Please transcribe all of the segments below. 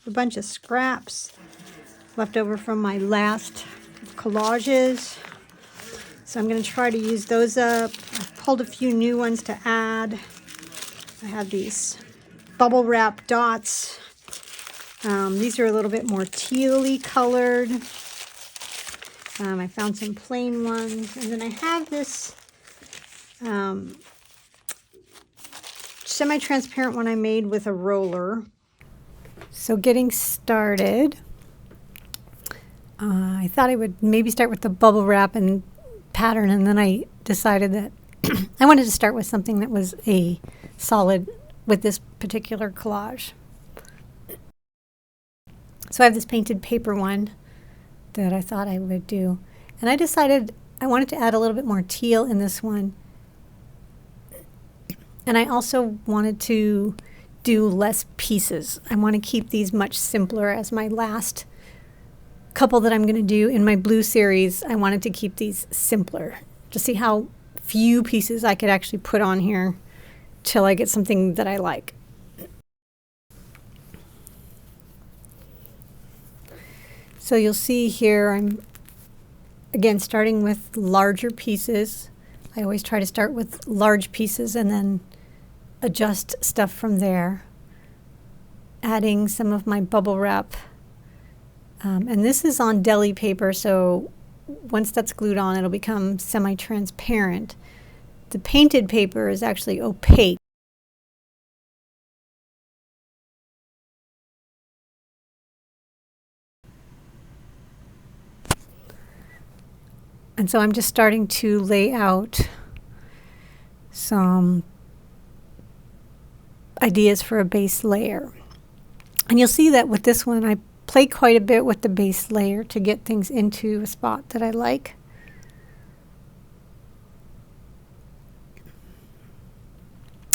A bunch of scraps left over from my last collages. So I'm going to try to use those up. I've pulled a few new ones to add. I have these bubble wrap dots. These are a little bit more teal-y colored. I found some plain ones. And then I have this semi-transparent one I made with a roller. So getting started, I thought I would maybe start with the bubble wrap and pattern, and then I decided that I wanted to start with something that was a solid with this particular collage. So I have this painted paper one that I thought I would do. And I decided I wanted to add a little bit more teal in this one. And I also wanted to do less pieces. I want to keep these much simpler as my last couple that I'm going to do in my blue series. I wanted to keep these simpler to see how few pieces I could actually put on here till I get something that I like. So you'll see here I'm again starting with larger pieces. I always try to start with large pieces and then adjust stuff from there. Adding some of my bubble wrap. And this is on deli paper, so once that's glued on, it'll become semi-transparent. The painted paper is actually opaque. And so I'm just starting to lay out some ideas for a base layer. And you'll see that with this one, I play quite a bit with the base layer to get things into a spot that I like.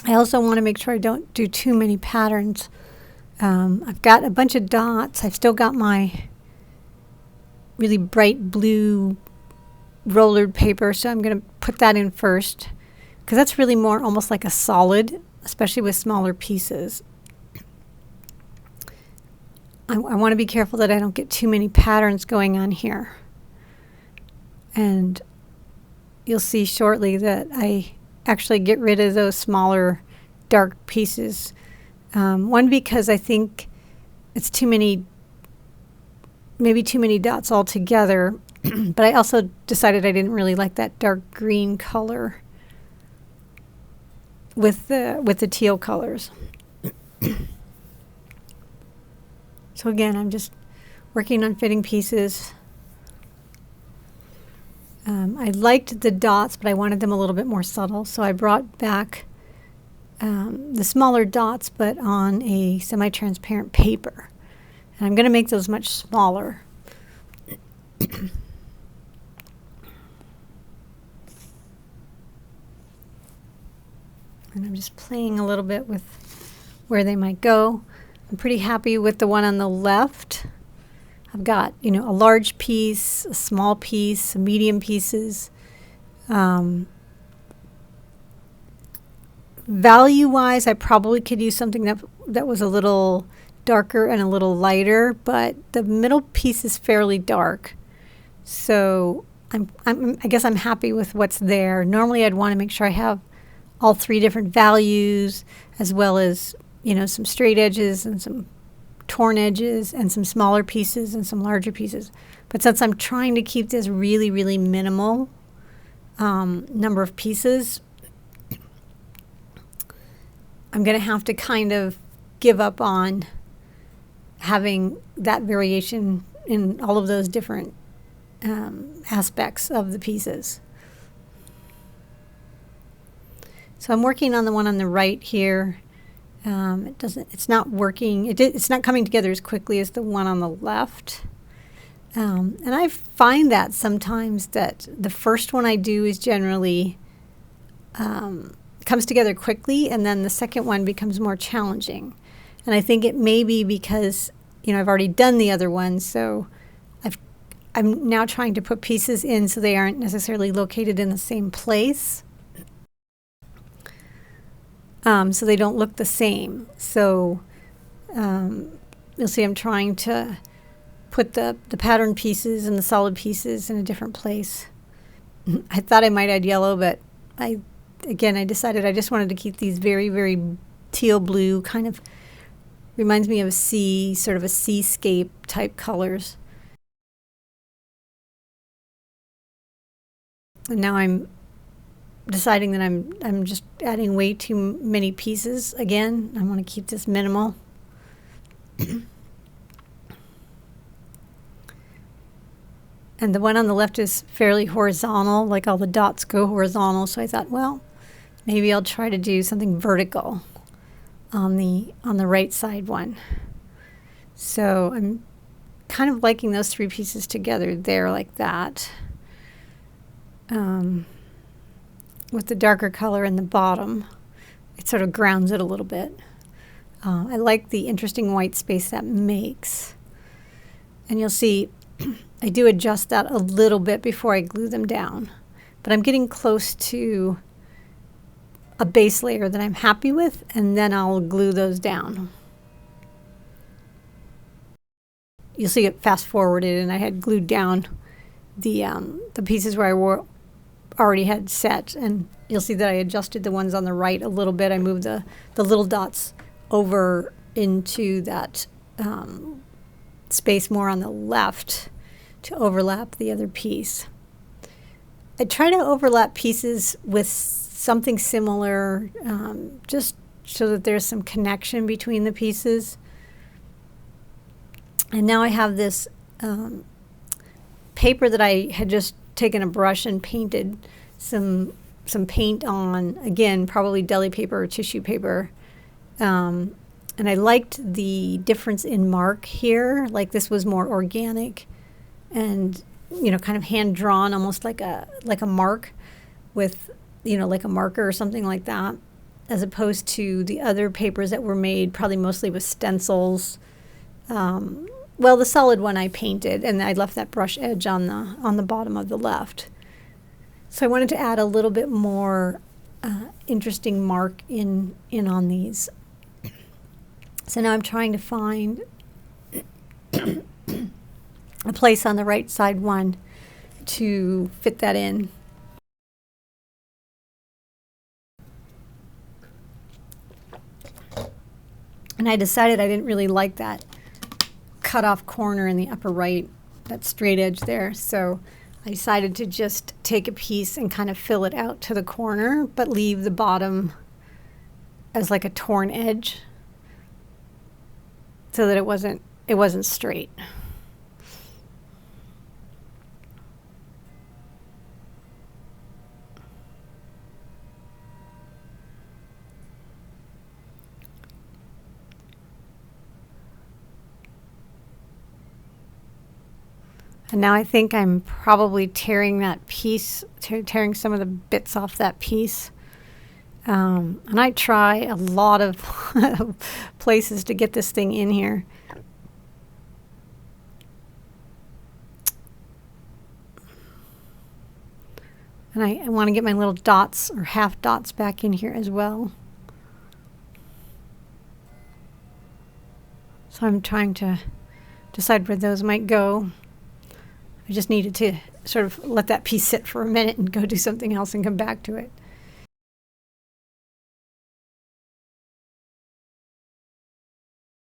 I also want to make sure I don't do too many patterns. I've got a bunch of dots. I've still got my really bright blue rollered paper, so I'm going to put that in first because that's really more almost like a solid, especially with smaller pieces. I want to be careful that I don't get too many patterns going on here. And you'll see shortly that I actually get rid of those smaller dark pieces. One, because I think it's too many, maybe too many dots altogether. But I also decided I didn't really like that dark green color with the teal colors. So again, I'm just working on fitting pieces. I liked the dots, but I wanted them a little bit more subtle, so I brought back the smaller dots, but on a semi-transparent paper. And I'm going to make those much smaller. And I'm just playing a little bit with where they might go. I'm pretty happy with the one on the left. I've got, a large piece, a small piece, some medium pieces. Value-wise, I probably could use something that was a little darker and a little lighter, but the middle piece is fairly dark. So I guess I'm happy with what's there. Normally, I'd want to make sure I have all three different values, as well as, some straight edges and some torn edges and some smaller pieces and some larger pieces. But since I'm trying to keep this really, really minimal number of pieces, I'm going to have to kind of give up on having that variation in all of those different aspects of the pieces. So I'm working on the one on the right here. It's not working. It's not coming together as quickly as the one on the left. And I find that sometimes that the first one I do is generally comes together quickly, and then the second one becomes more challenging. And I think it may be because, I've already done the other one, so I'm now trying to put pieces in so they aren't necessarily located in the same place. So they don't look the same. So you'll see I'm trying to put the pattern pieces and the solid pieces in a different place. I thought I might add yellow, but I decided I just wanted to keep these very, very teal blue, kind of reminds me of a sea, sort of a seascape type colors. And now I'm deciding that I'm just adding way too many pieces again. I want to keep this minimal. And the one on the left is fairly horizontal, like all the dots go horizontal. So I thought, well, maybe I'll try to do something vertical on the right side one. So I'm kind of liking those three pieces together there like that. With the darker color in the bottom, it sort of grounds it a little bit. I like the interesting white space that makes. And you'll see I do adjust that a little bit before I glue them down. But I'm getting close to a base layer that I'm happy with, and then I'll glue those down. You'll see it fast forwarded, and I had glued down the pieces where I already had set, and you'll see that I adjusted the ones on the right a little bit. I moved the little dots over into that space more on the left to overlap the other piece. I try to overlap pieces with something similar, just so that there's some connection between the pieces. And now I have this paper that I had just taken a brush and painted some paint on, again, probably deli paper or tissue paper. And I liked the difference in mark here. Like this was more organic and, kind of hand drawn, almost like a mark with, like a marker or something like that, as opposed to the other papers that were made probably mostly with stencils. Well, the solid one I painted, and I left that brush edge on the bottom of the left. So I wanted to add a little bit more interesting mark in on these. So now I'm trying to find a place on the right side one to fit that in. And I decided I didn't really like that cut off corner in the upper right, that straight edge there. So I decided to just take a piece and kind of fill it out to the corner, but leave the bottom as like a torn edge so that it wasn't straight. And now I think I'm probably tearing that piece, tearing some of the bits off that piece. And I try a lot of places to get this thing in here. And I want to get my little dots or half dots back in here as well. So I'm trying to decide where those might go. I just needed to sort of let that piece sit for a minute and go do something else and come back to it.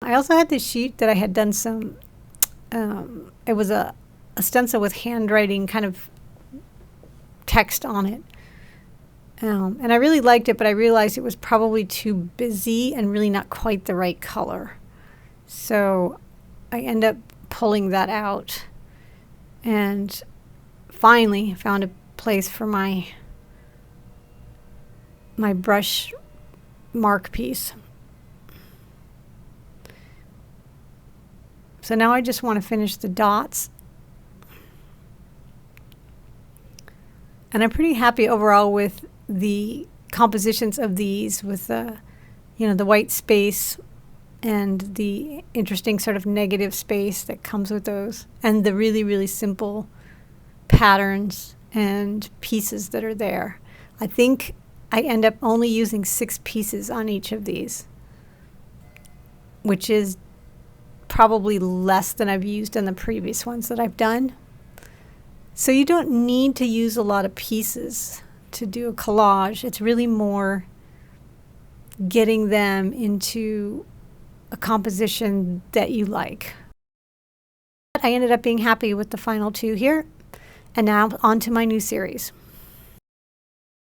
I also had this sheet that I had done some, it was a stencil with handwriting kind of text on it. And I really liked it, but I realized it was probably too busy and really not quite the right color. So I ended up pulling that out and finally found a place for my brush mark piece. So now I just want to finish the dots. And I'm pretty happy overall with the compositions of these, with the, the white space and the interesting sort of negative space that comes with those, and the really, really simple patterns and pieces that are there. I think I end up only using 6 pieces on each of these, which is probably less than I've used in the previous ones that I've done. So you don't need to use a lot of pieces to do a collage. It's really more getting them into a composition that you like. I ended up being happy with the final two here. And now on to my new series.